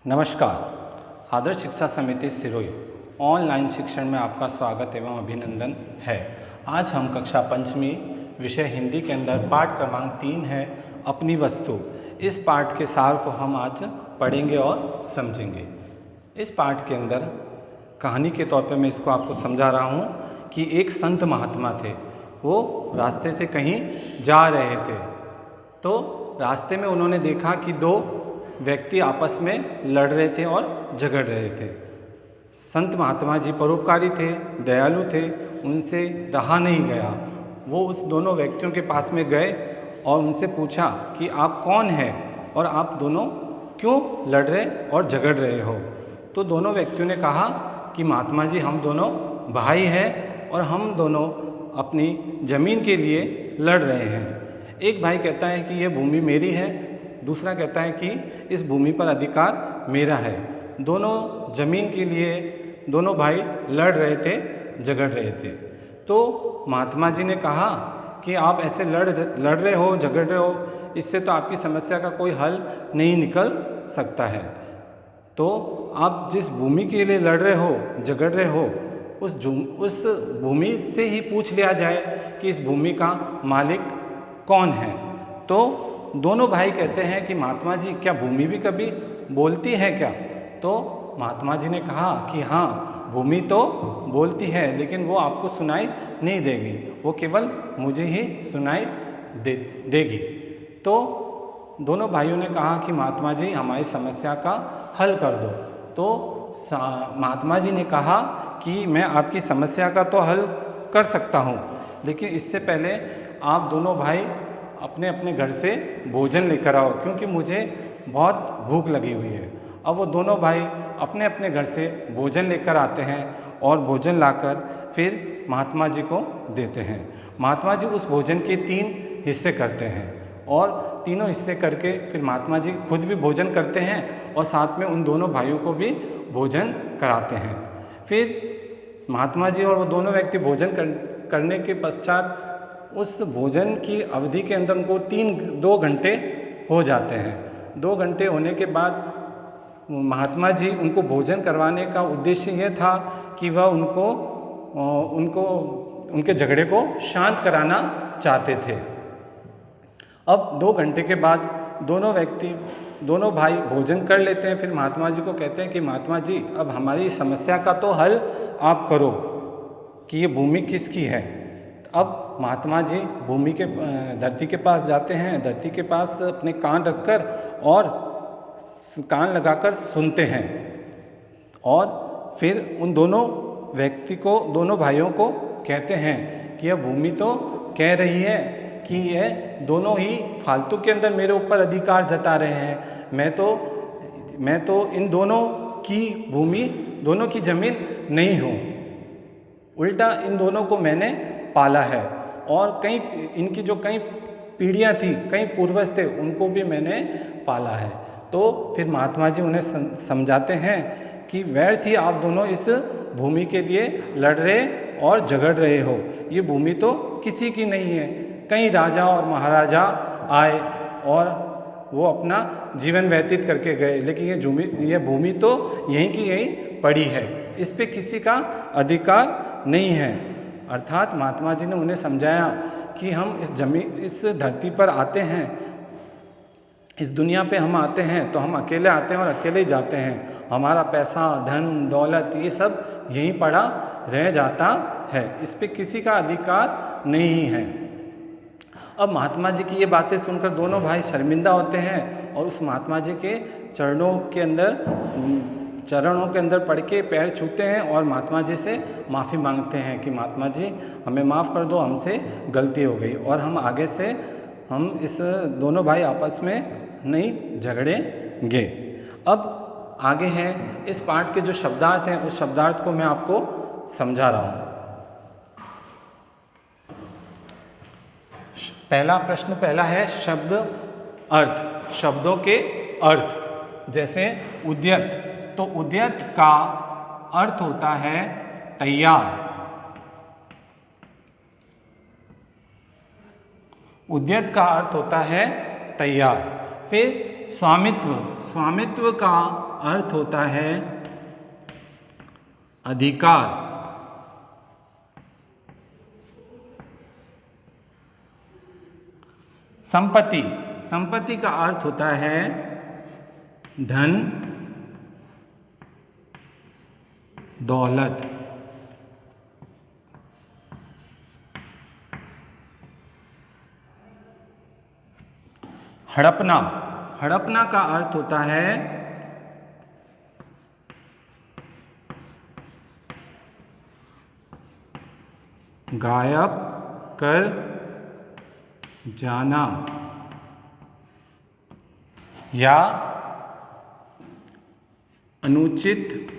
नमस्कार। आदर्श शिक्षा समिति सिरोही ऑनलाइन शिक्षण में आपका स्वागत एवं अभिनंदन है। आज हम कक्षा पंचमी विषय हिंदी के अंदर पाठ क्रमांक 3 है अपनी वस्तु। इस पाठ के सार को हम आज पढ़ेंगे और समझेंगे। इस पाठ के अंदर कहानी के तौर पर मैं इसको आपको समझा रहा हूँ कि एक संत महात्मा थे। वो रास्ते से कहीं जा रहे थे तो रास्ते में उन्होंने देखा कि दो व्यक्ति आपस में लड़ रहे थे और झगड़ रहे थे। संत महात्मा जी परोपकारी थे, दयालु थे, उनसे रहा नहीं गया। वो उस दोनों व्यक्तियों के पास में गए और उनसे पूछा कि आप कौन हैं और आप दोनों क्यों लड़ रहे और झगड़ रहे हो। तो दोनों व्यक्तियों ने कहा कि महात्मा जी हम दोनों भाई हैं और हम दोनों अपनी ज़मीन के लिए लड़ रहे हैं। एक भाई कहता है कि ये भूमि मेरी है, दूसरा कहता है कि इस भूमि पर अधिकार मेरा है। दोनों ज़मीन के लिए दोनों भाई लड़ रहे थे, झगड़ रहे थे। तो महात्मा जी ने कहा कि आप ऐसे लड़ रहे हो, झगड़ रहे हो, इससे तो आपकी समस्या का कोई हल नहीं निकल सकता है। तो आप जिस भूमि के लिए लड़ रहे हो, झगड़ रहे हो, उस भूमि से ही पूछ लिया जाए कि इस भूमि का मालिक कौन है। तो दोनों भाई कहते हैं कि महात्मा जी क्या भूमि भी कभी बोलती है क्या। तो महात्मा जी ने कहा कि हाँ, भूमि तो बोलती है लेकिन वो आपको सुनाई नहीं देगी, वो केवल मुझे ही सुनाई देगी। तो दोनों भाइयों ने कहा कि महात्मा जी हमारी समस्या का हल कर दो। तो महात्मा जी ने कहा कि मैं आपकी समस्या का तो हल कर सकता हूँ, लेकिन इससे पहले आप दोनों भाई अपने अपने घर से भोजन लेकर आओ, क्योंकि मुझे बहुत भूख लगी हुई है। अब वो दोनों भाई अपने अपने घर से भोजन लेकर आते हैं और भोजन लाकर फिर महात्मा जी को देते हैं। महात्मा जी उस भोजन के 3 हिस्से करते हैं और तीनों हिस्से करके फिर महात्मा जी खुद भी भोजन करते हैं और साथ में उन दोनों भाइयों को भी भोजन कराते हैं। फिर महात्मा जी और वो दोनों व्यक्ति भोजन करने के पश्चात उस भोजन की अवधि के अंदर उनको 2 घंटे हो जाते हैं। 2 घंटे होने के बाद महात्मा जी उनको भोजन करवाने का उद्देश्य यह था कि वह उनके झगड़े को शांत कराना चाहते थे। अब 2 घंटे के बाद दोनों भाई भोजन कर लेते हैं। फिर महात्मा जी को कहते हैं कि महात्मा जी अब हमारी समस्या का तो हल आप करो कि ये भूमि किसकी है। अब महात्मा जी भूमि के धरती के पास जाते हैं, धरती के पास अपने कान रखकर और कान लगाकर सुनते हैं और फिर उन दोनों भाइयों को कहते हैं कि यह भूमि तो कह रही है कि यह दोनों ही फालतू के अंदर मेरे ऊपर अधिकार जता रहे हैं। मैं तो इन दोनों की भूमि, दोनों की ज़मीन नहीं हूँ, उल्टा इन दोनों को मैंने पाला है और इनकी जो कई पीढ़ियाँ थी, कई पूर्वज थे, उनको भी मैंने पाला है। तो फिर महात्मा जी उन्हें समझाते हैं कि व्यर्थ ही आप दोनों इस भूमि के लिए लड़ रहे और झगड़ रहे हो। ये भूमि तो किसी की नहीं है। कई राजा और महाराजा आए और वो अपना जीवन व्यतीत करके गए, लेकिन ये भूमि तो यहीं की यहीं पड़ी है, इस पे किसी का अधिकार नहीं है। अर्थात महात्मा जी ने उन्हें समझाया कि हम इस धरती पर आते हैं, इस दुनिया पे हम आते हैं तो हम अकेले आते हैं और अकेले ही जाते हैं। हमारा पैसा, धन, दौलत ये सब यहीं पड़ा रह जाता है, इस पे किसी का अधिकार नहीं है। अब महात्मा जी की ये बातें सुनकर दोनों भाई शर्मिंदा होते हैं और उस महात्मा जी के चरणों के अंदर पड़ के पैर छूते हैं और महात्मा जी से माफ़ी मांगते हैं कि महात्मा जी हमें माफ़ कर दो, हमसे गलती हो गई और हम आगे से इस दोनों भाई आपस में नहीं झगड़ेंगे। अब आगे हैं इस पाठ के जो शब्दार्थ हैं, उस शब्दार्थ को मैं आपको समझा रहा हूँ। पहला है शब्द अर्थ, शब्दों के अर्थ। जैसे उद्यत, तो उद्यत का अर्थ होता है तैयार। उद्यत का अर्थ होता है तैयार। फिर स्वामित्व, स्वामित्व का अर्थ होता है अधिकार। संपत्ति, संपत्ति का अर्थ होता है धन, दौलत। हड़पना, हड़पना का अर्थ होता है गायब कर जाना या अनुचित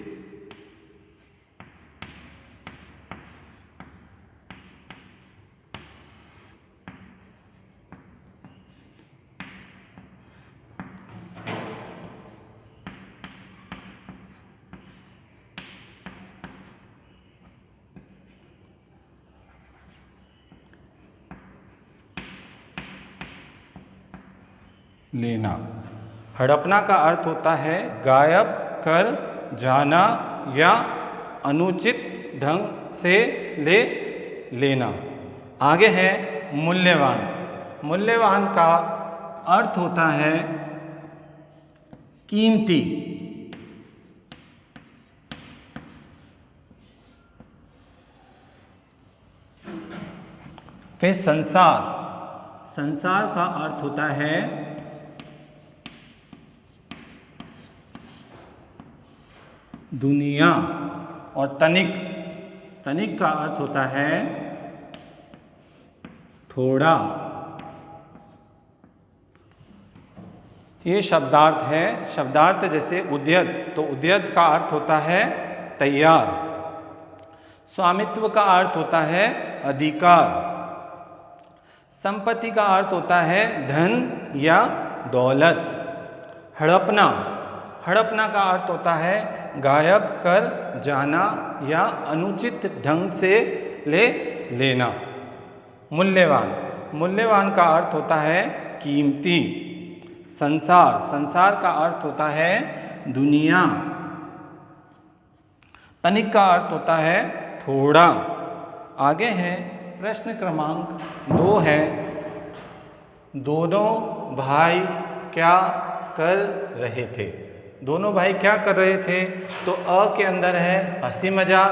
लेना। हड़पना का अर्थ होता है गायब कर जाना या अनुचित ढंग से ले लेना। आगे है मूल्यवान। मूल्यवान का अर्थ होता है कीमती। फिर संसार, संसार का अर्थ होता है दुनिया। और तनिक, तनिक का अर्थ होता है थोड़ा। ये शब्दार्थ है। शब्दार्थ जैसे उद्यत, तो उद्यत का अर्थ होता है तैयार। स्वामित्व का अर्थ होता है अधिकार। संपत्ति का अर्थ होता है धन या दौलत। हड़पना, हड़पना का अर्थ होता है गायब कर जाना या अनुचित ढंग से ले लेना। मूल्यवान, मूल्यवान का अर्थ होता है कीमती। संसार, संसार का अर्थ होता है दुनिया। तनिक का अर्थ होता है थोड़ा। आगे है प्रश्न क्रमांक 2 है, दोनों भाई क्या कर रहे थे। दोनों भाई क्या कर रहे थे? तो अ के अंदर है हंसी मजाक,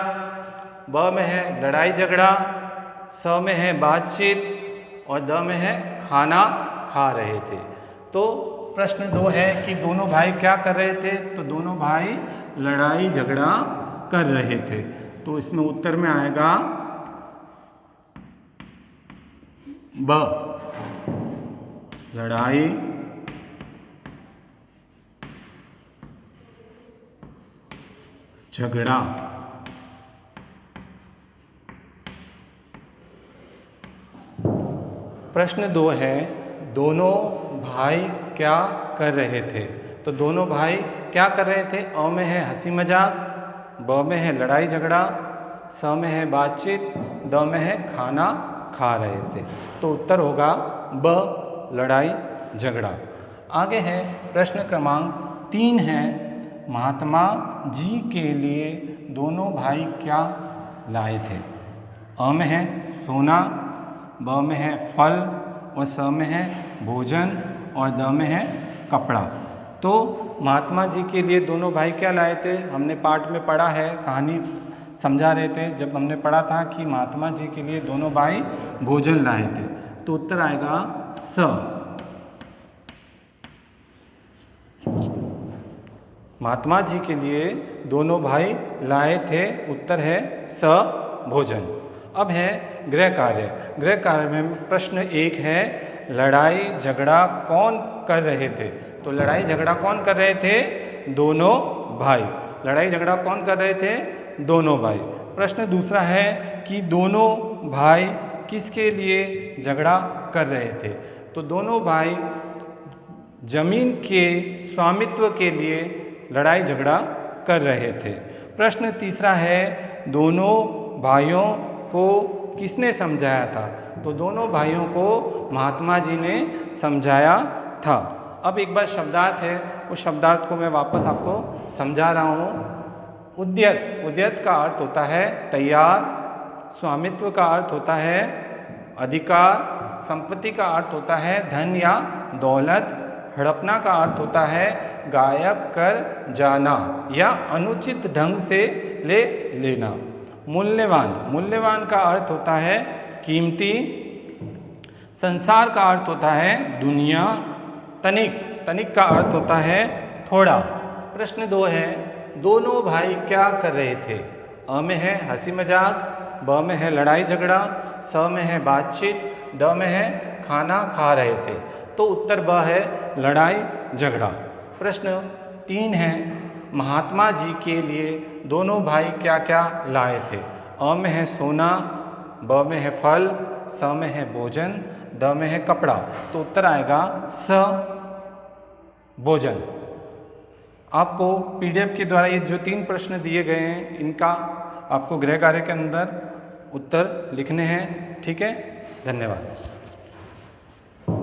ब में है लड़ाई झगड़ा, स में है बातचीत और द में है खाना खा रहे थे। तो प्रश्न 2 है कि दोनों भाई क्या कर रहे थे? तो दोनों भाई लड़ाई झगड़ा कर रहे थे। तो इसमें उत्तर में आएगा ब, लड़ाई झगड़ा। प्रश्न 2 है, दोनों भाई क्या कर रहे थे। तो दोनों भाई क्या कर रहे थे? अ में है हंसी मजाक, ब में है लड़ाई झगड़ा, स में है बातचीत, द में है खाना खा रहे थे। तो उत्तर होगा ब, लड़ाई झगड़ा। आगे है प्रश्न क्रमांक 3 है, महात्मा जी के लिए दोनों भाई क्या लाए थे। अ में है सोना, ब में है फल और स में है भोजन और द में है कपड़ा। तो महात्मा जी के लिए दोनों भाई क्या लाए थे? हमने पाठ में पढ़ा है, कहानी समझा रहे थे जब हमने पढ़ा था कि महात्मा जी के लिए दोनों भाई भोजन लाए थे। तो उत्तर आएगा स। महात्मा जी के लिए दोनों भाई लाए थे, उत्तर है स, भोजन। अब है गृह कार्य। गृह कार्य में प्रश्न 1 है, लड़ाई झगड़ा कौन कर रहे थे। तो लड़ाई झगड़ा कौन कर रहे थे? दोनों भाई। लड़ाई झगड़ा कौन कर रहे थे? दोनों भाई। प्रश्न दूसरा है कि दोनों भाई किसके लिए झगड़ा कर रहे थे। तो दोनों भाई जमीन के स्वामित्व के लिए लड़ाई झगड़ा कर रहे थे। प्रश्न तीसरा है, दोनों भाइयों को किसने समझाया था। तो दोनों भाइयों को महात्मा जी ने समझाया था। अब एक बार शब्दार्थ है, उस शब्दार्थ को मैं वापस आपको समझा रहा हूँ। उद्यत, उद्यत का अर्थ होता है तैयार, स्वामित्व का अर्थ होता है अधिकार, संपत्ति का अर्थ होता है धन या दौलत, हड़पना का अर्थ होता है गायब कर जाना या अनुचित ढंग से ले लेना। मूल्यवान, मूल्यवान का अर्थ होता है कीमती, संसार का अर्थ होता है दुनिया, तनिक, तनिक का अर्थ होता है थोड़ा। प्रश्न 2 है, दोनों भाई क्या कर रहे थे? अ में है हंसी मजाक, ब में है लड़ाई झगड़ा, स में है बातचीत, द में है खाना खा रहे थे। तो उत्तर ब है लड़ाई झगड़ा। प्रश्न 3 है, महात्मा जी के लिए दोनों भाई क्या क्या लाए थे? अ में है सोना, ब में है फल, स में है भोजन, द में है कपड़ा। तो उत्तर आएगा स भोजन। आपको पीडीएफ के द्वारा ये जो 3 प्रश्न दिए गए हैं, इनका आपको गृह कार्य के अंदर उत्तर लिखने हैं। ठीक है, धन्यवाद।